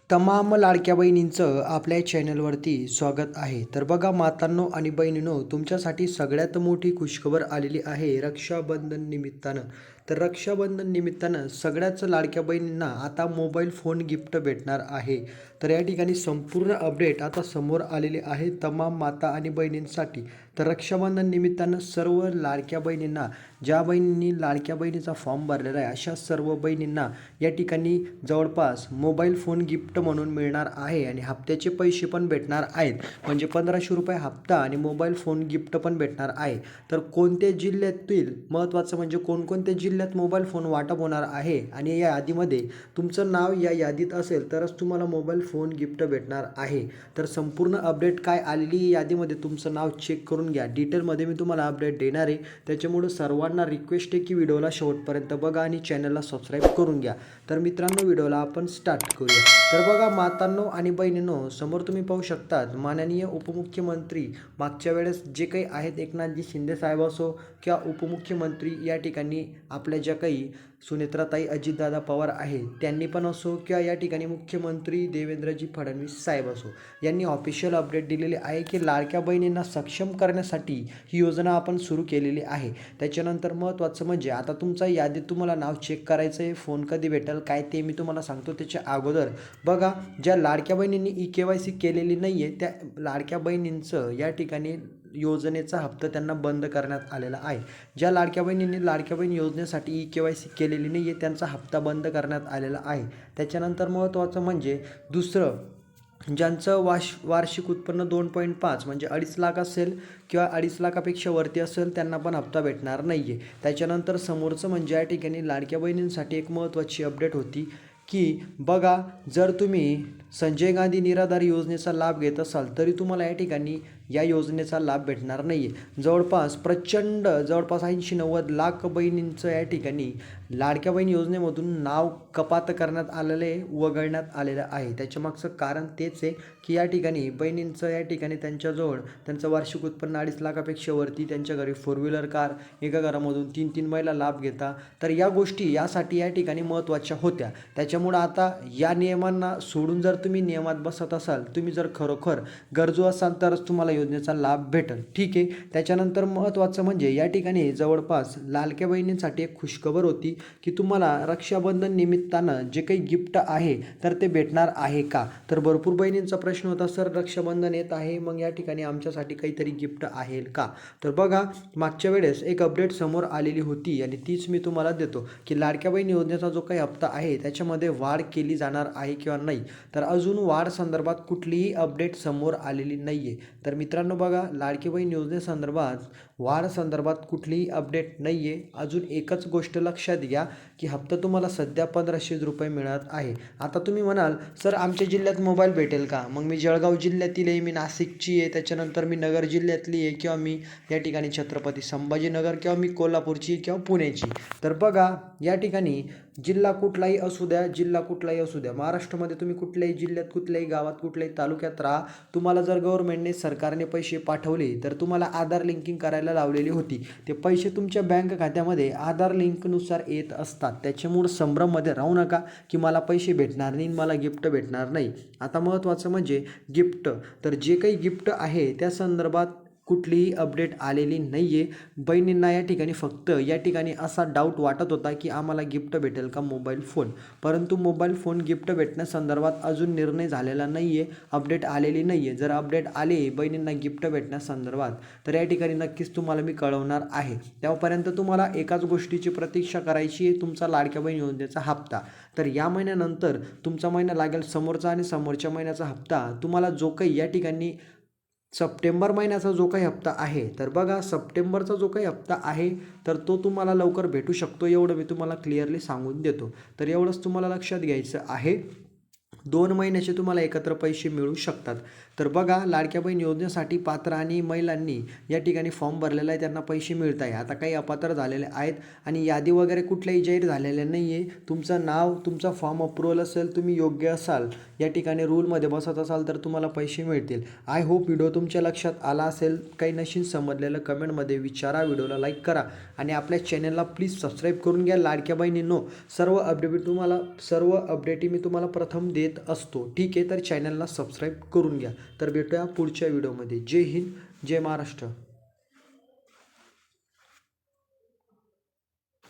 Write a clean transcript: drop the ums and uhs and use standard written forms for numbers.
तमाम लाडक्या बहिणींचं आपल्या चॅनलवरती स्वागत आहे. तर बघा मातांनो आणि बहिणींनो, तुमच्यासाठी सगळ्यात मोठी खुशखबर आलेली आहे रक्षाबंधन निमित्तानं. तर रक्षाबंधन निमित्तानं सगळ्याच लाडक्या बहिणींना आता मोबाईल फोन गिफ्ट भेटणार आहे. तर या ठिकाणी संपूर्ण अपडेट आता समोर आलेली आहे तमाम माता आणि बहिणींसाठी. तर रक्षाबंधन निमित्तानं सर्व लाडक्या बहिणींना, ज्या बहिणींनी लाडक्या बहिणीचा फॉर्म भरलेला आहे अशा सर्व बहिणींना या ठिकाणी जवळपास मोबाईल फोन गिफ्ट म्हणून मिळणार आहे आणि हप्त्याचे पैसे पण भेटणार आहेत. म्हणजे 1500 रुपये हप्ता आणि मोबाईल फोन गिफ्ट पण भेटणार आहे. तर कोणत्या जिल्ह्यातील, महत्त्वाचं म्हणजे कोणकोणत्या जिल्ह्यात मोबाईल फोन वाटप होणार आहे आणि या यादीमध्ये तुमचं नाव या यादीत असेल तरच तुम्हाला मोबाईल फोन गिफ्ट भेटणार आहे. तर संपूर्ण अपडेट काय आलेली यादीमध्ये तुमचं नाव चेक करून घ्या. डिटेलमध्ये मी तुम्हाला अपडेट देणार आहे. त्याच्यामुळं सर्वांना रिक्वेस्ट आहे की व्हिडिओला शेवटपर्यंत बघा आणि चॅनलला सबस्क्राईब करून घ्या. तर मित्रांनो, व्हिडिओला आपण स्टार्ट करूया. तर बघा मातांनो आणि बहिणींनो, समोर तुम्ही पाहू शकतात माननीय उपमुख्यमंत्री मागच्या वेळेस जे काही आहेत एकनाथजी शिंदे साहेब असो किंवा उपमुख्यमंत्री या ठिकाणी आपल्या ज्या काही सुनेत्राताई अजितदादा पवार आहे त्यांनी पण असो किंवा या ठिकाणी मुख्यमंत्री देवेंद्रजी फडणवीस साहेब असो, यांनी ऑफिशियल अपडेट दिलेले आहे की लाडक्या बहिणींना सक्षम करण्यासाठी ही योजना आपण सुरू केलेली आहे. त्याच्यानंतर महत्त्वाचं म्हणजे आता तुमचा यादीत तुम्हाला नाव चेक करायचं आहे. फोन कधी भेटेल काय ते मी तुम्हाला सांगतो. त्याच्या अगोदर बघा, ज्या लाडक्या बहिणींनी KYC केलेली नाही आहे त्या लाडक्या बहिणींचं या ठिकाणी योजनेचा हप्ता त्यांना बंद करण्यात आलेला आहे. ज्या लाडक्या बहिणींनी लाडक्या बहीण योजनेसाठी KYC केलेली नाही आहे त्यांचा हप्ता बंद करण्यात आलेला आहे. त्याच्यानंतर महत्त्वाचं म्हणजे दुसरं, ज्यांचं वार्षिक उत्पन्न 2.5 म्हणजे 2.5 लाख असेल किंवा 2.5 लाखापेक्षा वरती असेल त्यांना पण हप्ता भेटणार नाही आहे. त्याच्यानंतर समोरचं म्हणजे या ठिकाणी लाडक्या बहिणींसाठी एक महत्त्वाची अपडेट होती की बघा, जर तुम्ही संजय गांधी निराधार योजनेचा लाभ घेत असाल तरी तुम्हाला या ठिकाणी या योजनेचा लाभ भेटणार नाही आहे. जवळपास 80-90 लाख बहिणींचं या ठिकाणी लाडक्या बहीण योजनेमधून नाव कपात करण्यात वगळण्यात आलेलं आहे. त्याच्यामागचं कारण तेच आहे की या ठिकाणी बहिणींचं या ठिकाणी त्यांच्याजवळ त्यांचं वार्षिक उत्पन्न 2.5 लाखापेक्षा वरती, त्यांच्या घरी 4 व्हीलर कार, एका घरामधून 3 महिला लाभ घेता. तर या गोष्टी यासाठी या ठिकाणी महत्त्वाच्या होत्या. त्याच्यामुळं आता या नियमांना सोडून जर तुम्ही नियमात बसत असाल, तुम्ही जर खरोखर गरजू असाल तरच तुम्हाला योजनेचा लाभ भेटेल. ठीक आहे. त्याच्यानंतर महत्त्वाचं म्हणजे या ठिकाणी जवळपास लाडक्या बहिणींसाठी एक खुशखबर होती की तुम्हाला रक्षाबंधन निमित्तानं जे काही गिफ्ट आहे तर ते भेटणार आहे का. तर भरपूर बहिणींचा प्रश्न होता, सर रक्षाबंधन येत आहे मग या ठिकाणी आमच्यासाठी काहीतरी गिफ्ट आहे का. तर बघा, मागच्या वेळेस एक अपडेट समोर आलेली होती आणि तीच मी तुम्हाला देतो की लाडक्या बहीण योजनेचा जो काही हप्ता आहे त्याच्यामध्ये वाढ केली जाणार आहे किंवा नाही. तर अजून वाढ संदर्भात कुठलीही अपडेट समोर आलेली नाही आहे. तर मित्रांनो बघा, लाडकी बहीण योजनेसंदर्भात वाढ संदर्भात कुठलीही अपडेट नाही आहे. अजून एकच गोष्ट लक्षात घ्या की हप्ता तुम्हाला सध्या 1500 रुपये मिळत आहे. आता तुम्ही म्हणाल, सर आमच्या जिल्ह्यात मोबाईल भेटेल का. मग मी जळगाव जिल्ह्यातील आहे, मी नाशिकची आहे, त्याच्यानंतर मी नगर जिल्ह्यातली आहे किंवा मी या ठिकाणी छत्रपती संभाजीनगर किंवा मी कोल्हापूरची किंवा पुण्याची. तर बघा, या ठिकाणी जिल्हा कुठलाही असू द्या, महाराष्ट्रामध्ये तुम्ही कुठल्याही जिल्ह्यात, कुठल्याही गावात, कुठल्याही तालुक्यात राहा, तुम्हाला जर गव्हर्नमेंटने सरकारने पैसे पाठवले तर तुम्हाला आधार लिंकिंग करायला लावलेली होती. ते पैसे तुमच्या बँक खात्यामध्ये आधार लिंकनुसार येत असतात. त्याच्यामुळं संभ्रममध्ये राहू नका की मला पैसे भेटणार नाही, मला गिफ्ट भेटणार नाही. आता महत्त्वाचं म्हणजे गिफ्ट, तर जे काही गिफ्ट आहे त्या संदर्भात कुठलीही अपडेट आलेली नाही आहे. बहिणींना या ठिकाणी फक्त या ठिकाणी असा डाऊट वाटत होता की आम्हाला गिफ्ट भेटेल का मोबाईल फोन, परंतु मोबाईल फोन गिफ्ट भेटण्यासंदर्भात अजून निर्णय झालेला नाही आहे, अपडेट आलेली नाही आहे. जर अपडेट आले बहिणींना गिफ्ट भेटण्यासंदर्भात तर या ठिकाणी नक्कीच तुम्हाला मी कळवणार आहे. तेव्हापर्यंत तुम्हाला एकाच गोष्टीची प्रतीक्षा करायची आहे, तुमचा लाडक्या बहीण योजनेचा हप्ता. तर या महिन्यानंतर तुमचा महिना लागेल समोरचा आणि समोरच्या महिन्याचा हप्ता तुम्हाला जो काही या ठिकाणी सप्टेंबर महिन्याचा जो काही हप्ता आहे, तर बघा सप्टेंबरचा जो काही हप्ता आहे तर तो तुम्हाला लवकर भेटू शकतो, एवढं मी तुम्हाला क्लिअरली सांगून देतो. तर एवढंच तुम्हाला लक्षात घ्यायचं आहे. 2 महिन्याचे तुम्हाला एकत्र पैसे मिळू शकतात. तर बघा, लाडक्या बहीण योजनेसाठी पात्र आणि महिलांनी या ठिकाणी फॉर्म भरलेला आहे त्यांना पैसे मिळत आहे. आता काही अपात्र झालेले आहेत आणि यादी वगैरे कुठल्याही जाहीर झालेल्या नाही आहे. तुमचं नाव, तुमचा फॉर्म अप्रूव्हल असेल, तुम्ही योग्य असाल, या ठिकाणी रूलमध्ये बसत असाल तर तुम्हाला पैसे मिळतील. आय होप व्हिडिओ तुमच्या लक्षात आला असेल. काही नशीन समजलेलं कमेंटमध्ये विचारा, व्हिडिओला लाईक करा आणि आपल्या चॅनलला प्लीज सबस्क्राईब करून घ्या. लाडक्या बहिणींनो, सर्व अपडेटी मी तुम्हाला प्रथम देत देत असतो. ठीक आहे, तर चॅनलला सबस्क्राईब करून घ्या. तर भेटूया पुढच्या व्हिडिओमध्ये. जय हिंद, जय महाराष्ट्र.